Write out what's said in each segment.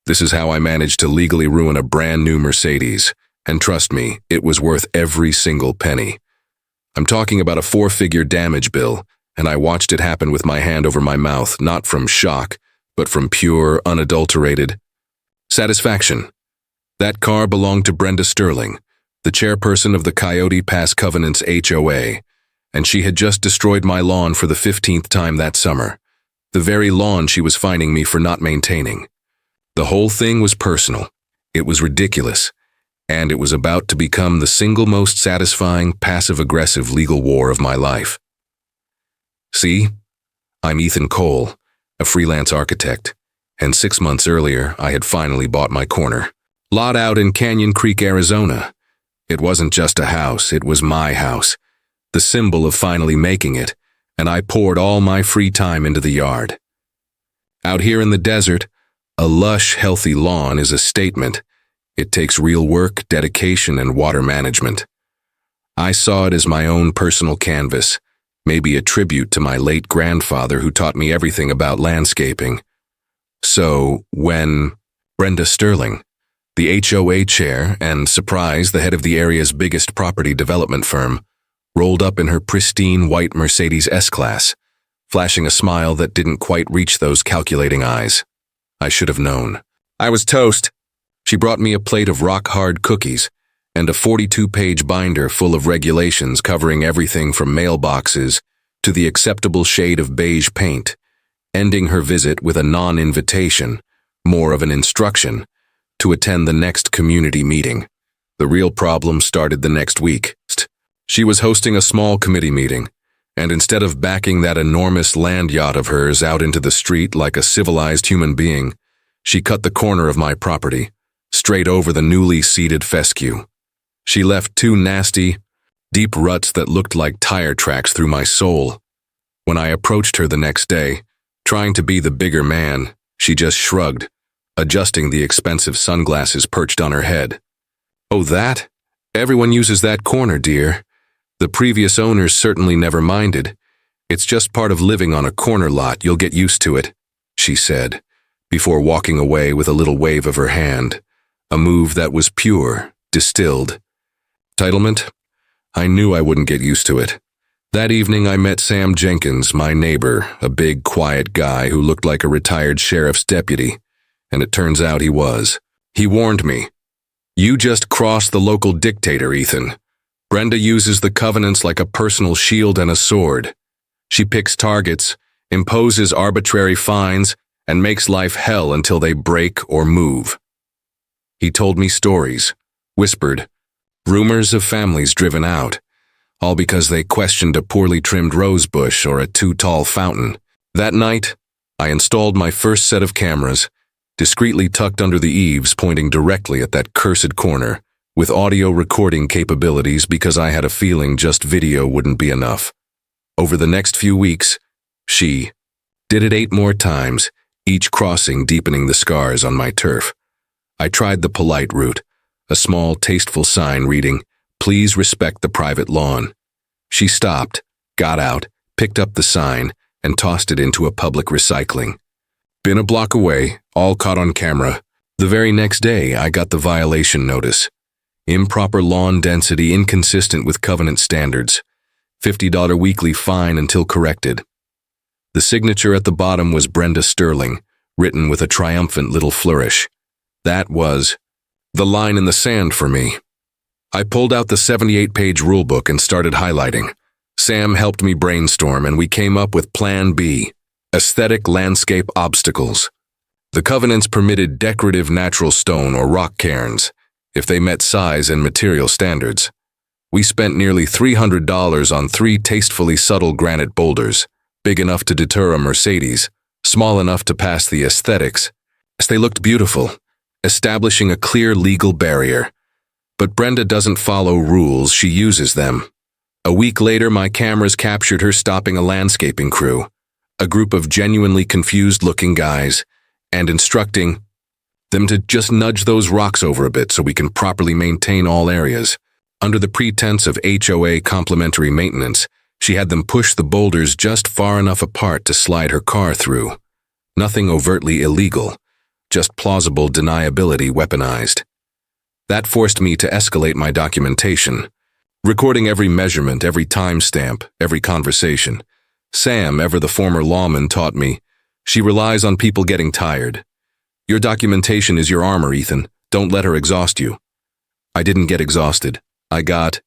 This is how I managed to legally ruin a brand new Mercedes. And trust me, it was worth every single penny. I'm talking about a 4-figure damage bill, and I watched it happen with my hand over my mouth, not from shock, but from pure, unadulterated satisfaction. That car belonged to Brenda Sterling, the chairperson of the Coyote Pass Covenant's HOA, and she had just destroyed my lawn for the 15th time that summer, the very lawn she was fining me for not maintaining. The whole thing was personal. It was ridiculous. And it was about to become the single most satisfying, passive-aggressive legal war of my life. See, I'm Ethan Cole, a freelance architect, and 6 months earlier, I had finally bought my corner. Lot out in Canyon Creek, Arizona. It wasn't just a house, it was my house, the symbol of finally making it, and I poured all my free time into the yard. Out here in the desert, a lush, healthy lawn is a statement. It takes real work, dedication, and water management. I saw it as my own personal canvas, maybe a tribute to my late grandfather who taught me everything about landscaping. So, when Brenda Sterling, the HOA chair and, surprise, the head of the area's biggest property development firm, rolled up in her pristine white Mercedes S-Class, flashing a smile that didn't quite reach those calculating eyes, I should have known. I was toast. She brought me a plate of rock-hard cookies and a 42-page binder full of regulations covering everything from mailboxes to the acceptable shade of beige paint, ending her visit with a non-invitation, more of an instruction, to attend the next community meeting. The real problem started the next week. She was hosting a small committee meeting, and instead of backing that enormous land yacht of hers out into the street like a civilized human being, she cut the corner of my property, straight over the newly seeded fescue. She left 2 nasty, deep ruts that looked like tire tracks through my soul. When I approached her the next day, trying to be the bigger man, she just shrugged, adjusting the expensive sunglasses perched on her head. Oh, that? Everyone uses that corner, dear. The previous owners certainly never minded. It's just part of living on a corner lot. You'll get used to it, she said, before walking away with a little wave of her hand. A move that was pure, distilled. Entitlement? I knew I wouldn't get used to it. That evening I met Sam Jenkins, my neighbor, a big, quiet guy who looked like a retired sheriff's deputy, and it turns out he was. He warned me. You just crossed the local dictator, Ethan. Brenda uses the covenants like a personal shield and a sword. She picks targets, imposes arbitrary fines, and makes life hell until they break or move. He told me stories, whispered, rumors of families driven out, all because they questioned a poorly trimmed rose bush or a too tall fountain. That night, I installed my first set of cameras, discreetly tucked under the eaves pointing directly at that cursed corner, with audio recording capabilities because I had a feeling just video wouldn't be enough. Over the next few weeks, she did it 8 more times, each crossing deepening the scars on my turf. I tried the polite route, a small, tasteful sign reading, "Please respect the private lawn." She stopped, got out, picked up the sign, and tossed it into a public recycling. Been a block away, all caught on camera. The very next day, I got the violation notice. Improper lawn density inconsistent with covenant standards. $50 weekly fine until corrected. The signature at the bottom was Brenda Sterling, written with a triumphant little flourish. That was the line in the sand for me. I pulled out the 78-page rulebook and started highlighting. Sam helped me brainstorm, and we came up with Plan B, aesthetic landscape obstacles. The covenants permitted decorative natural stone or rock cairns, if they met size and material standards. We spent nearly $300 on 3 tastefully subtle granite boulders, big enough to deter a Mercedes, small enough to pass the aesthetics. They looked beautiful, establishing a clear legal barrier. But Brenda doesn't follow rules, she uses them. A week later, my cameras captured her stopping a landscaping crew, a group of genuinely confused-looking guys, and instructing them to just nudge those rocks over a bit so we can properly maintain all areas. Under the pretense of HOA complimentary maintenance, she had them push the boulders just far enough apart to slide her car through. Nothing overtly illegal, just plausible deniability weaponized. That forced me to escalate my documentation, recording every measurement, every timestamp, every conversation. Sam, ever the former lawman, taught me, she relies on people getting tired. Your documentation is your armor, Ethan. Don't let her exhaust you. I didn't get exhausted. I got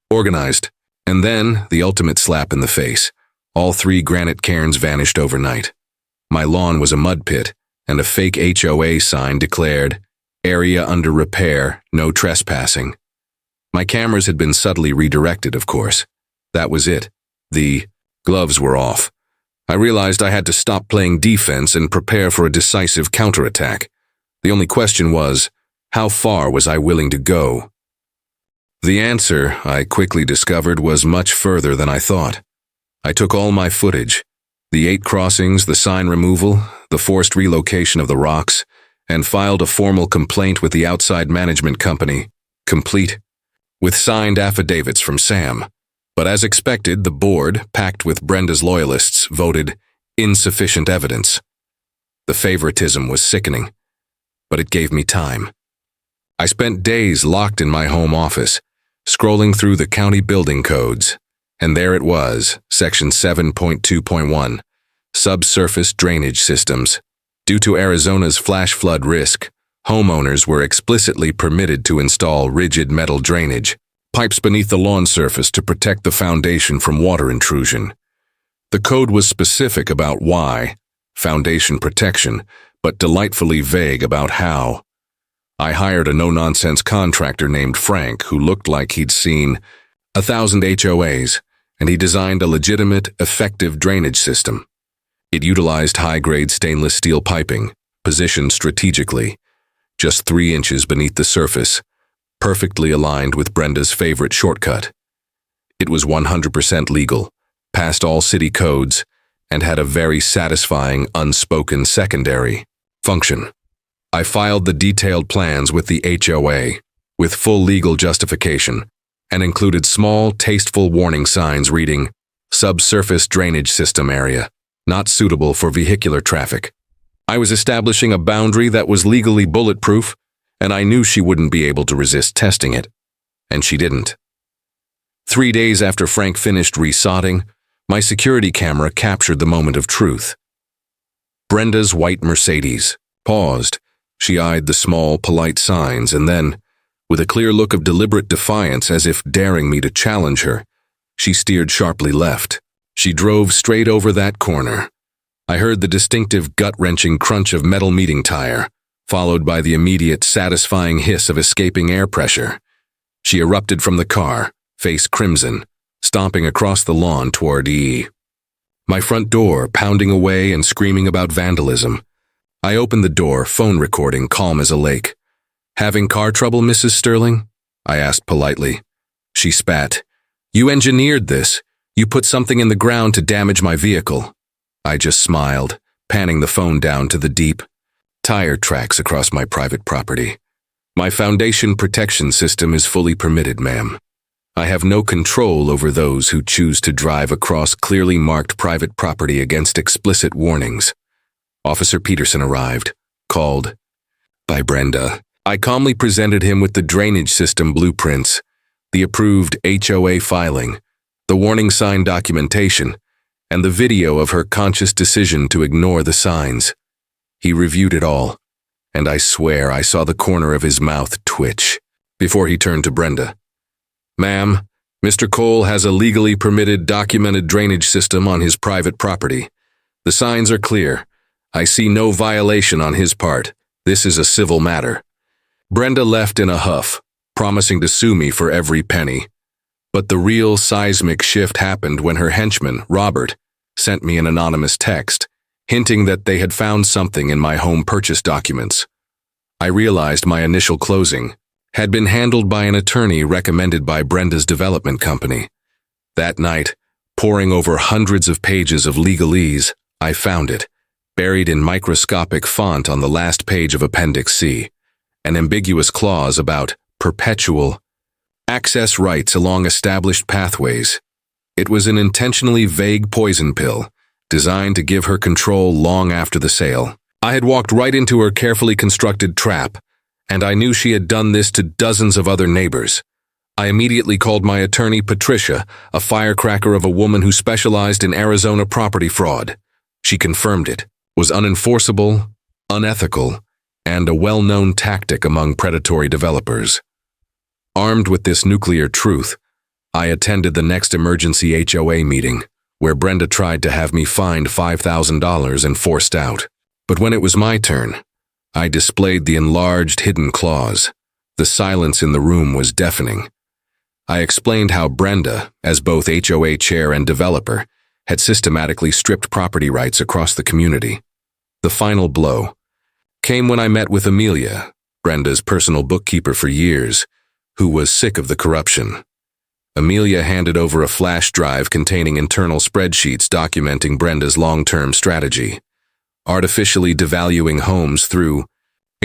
organized. And then, the ultimate slap in the face. All 3 granite cairns vanished overnight. My lawn was a mud pit, and a fake HOA sign declared, "Area under repair, no trespassing." My cameras had been subtly redirected, of course. That was it. The gloves were off. I realized I had to stop playing defense and prepare for a decisive counterattack. The only question was, how far was I willing to go? The answer, I quickly discovered, was much further than I thought. I took all my footage, the 8 crossings, the sign removal, the forced relocation of the rocks, and filed a formal complaint with the outside management company, complete, with signed affidavits from Sam. But as expected, the board, packed with Brenda's loyalists, voted insufficient evidence. The favoritism was sickening, but it gave me time. I spent days locked in my home office, scrolling through the county building codes, and there it was, Section 7.2.1, Subsurface Drainage Systems. Due to Arizona's flash flood risk, homeowners were explicitly permitted to install rigid metal drainage, pipes beneath the lawn surface to protect the foundation from water intrusion. The code was specific about why, foundation protection, but delightfully vague about how. I hired a no-nonsense contractor named Frank who looked like he'd seen 1,000 HOAs, and he designed a legitimate, effective drainage system. It utilized high-grade stainless steel piping, positioned strategically, just 3 inches beneath the surface, perfectly aligned with Brenda's favorite shortcut. It was 100% legal, passed all city codes, and had a very satisfying, unspoken secondary function. I filed the detailed plans with the HOA, with full legal justification, and included small, tasteful warning signs reading, "Subsurface Drainage System Area, not suitable for vehicular traffic." I was establishing a boundary that was legally bulletproof, and I knew she wouldn't be able to resist testing it. And she didn't. 3 days after Frank finished resodding, my security camera captured the moment of truth. Brenda's white Mercedes paused. She eyed the small, polite signs, and then, with a clear look of deliberate defiance as if daring me to challenge her, she steered sharply left. She drove straight over that corner. I heard the distinctive gut-wrenching crunch of metal meeting tire, followed by the immediate, satisfying hiss of escaping air pressure. She erupted from the car, face crimson, stomping across the lawn toward my front door, pounding away and screaming about vandalism. I opened the door, phone recording, calm as a lake. "Having car trouble, Mrs. Sterling?" I asked politely. She spat. "You engineered this. You put something in the ground to damage my vehicle." I just smiled, panning the phone down to the deep tire tracks across my private property. "My foundation protection system is fully permitted, ma'am. I have no control over those who choose to drive across clearly marked private property against explicit warnings." Officer Peterson arrived, called by Brenda. I calmly presented him with the drainage system blueprints, the approved HOA filing, the warning sign documentation, and the video of her conscious decision to ignore the signs. He reviewed it all, and I swear I saw the corner of his mouth twitch before he turned to Brenda. "Ma'am, Mr. Cole has a legally permitted documented drainage system on his private property. The signs are clear. I see no violation on his part. This is a civil matter." Brenda left in a huff, promising to sue me for every penny. But the real seismic shift happened when her henchman, Robert, sent me an anonymous text, hinting that they had found something in my home purchase documents. I realized my initial closing had been handled by an attorney recommended by Brenda's development company. That night, poring over hundreds of pages of legalese, I found it, buried in microscopic font on the last page of Appendix C, an ambiguous clause about perpetual access rights along established pathways. It was an intentionally vague poison pill, designed to give her control long after the sale. I had walked right into her carefully constructed trap, and I knew she had done this to dozens of other neighbors. I immediately called my attorney, Patricia, a firecracker of a woman who specialized in Arizona property fraud. She confirmed it was unenforceable, unethical, and a well-known tactic among predatory developers. Armed with this nuclear truth, I attended the next emergency HOA meeting, where Brenda tried to have me fined $5,000 and forced out. But when it was my turn, I displayed the enlarged hidden clause. The silence in the room was deafening. I explained how Brenda, as both HOA chair and developer, had systematically stripped property rights across the community. The final blow came when I met with Amelia, Brenda's personal bookkeeper for years, who was sick of the corruption. Amelia handed over a flash drive containing internal spreadsheets documenting Brenda's long-term strategy, artificially devaluing homes through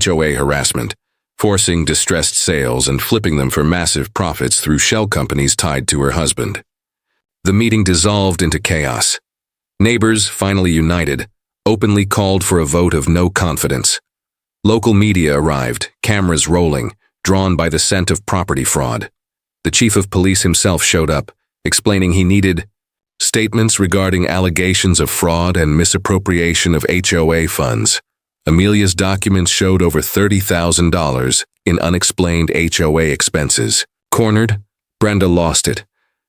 HOA harassment, forcing distressed sales and flipping them for massive profits through shell companies tied to her husband. The meeting dissolved into chaos. Neighbors, finally united, openly called for a vote of no confidence. Local media arrived, cameras rolling, drawn by the scent of property fraud. The chief of police himself showed up, explaining he needed statements regarding allegations of fraud and misappropriation of HOA funds. Amelia's documents showed over $30,000 in unexplained HOA expenses. Cornered, Brenda lost it,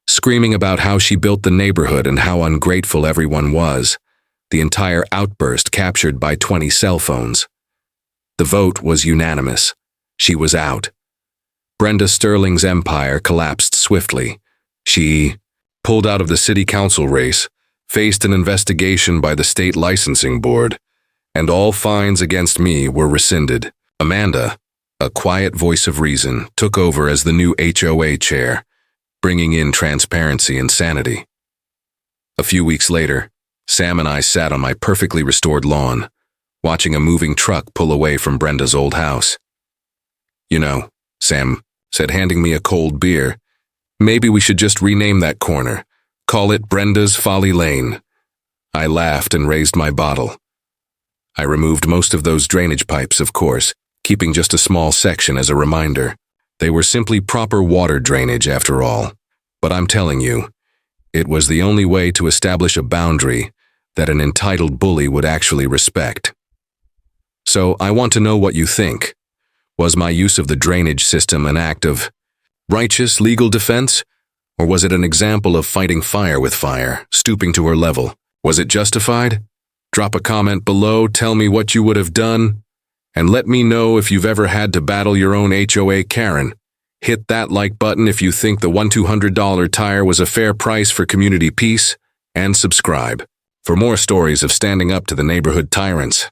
screaming about how she built the neighborhood and how ungrateful everyone was. The entire outburst captured by 20 cell phones. The vote was unanimous. She was out. Brenda Sterling's empire collapsed swiftly. She pulled out of the city council race, faced an investigation by the state licensing board, and all fines against me were rescinded. Amanda, a quiet voice of reason, took over as the new HOA chair, bringing in transparency and sanity. A few weeks later, Sam and I sat on my perfectly restored lawn, watching a moving truck pull away from Brenda's old house. "You know," Sam said, handing me a cold beer, "maybe we should just rename that corner. Call it Brenda's Folly Lane." I laughed and raised my bottle. I removed most of those drainage pipes, of course, keeping just a small section as a reminder. They were simply proper water drainage after all. But I'm telling you, it was the only way to establish a boundary that an entitled bully would actually respect. So I want to know what you think. Was my use of the drainage system an act of righteous legal defense? Or was it an example of fighting fire with fire, stooping to her level? Was it justified? Drop a comment below, tell me what you would have done, and let me know if you've ever had to battle your own HOA Karen. Hit that like button if you think the $1,200 tire was a fair price for community peace, and subscribe for more stories of standing up to the neighborhood tyrants.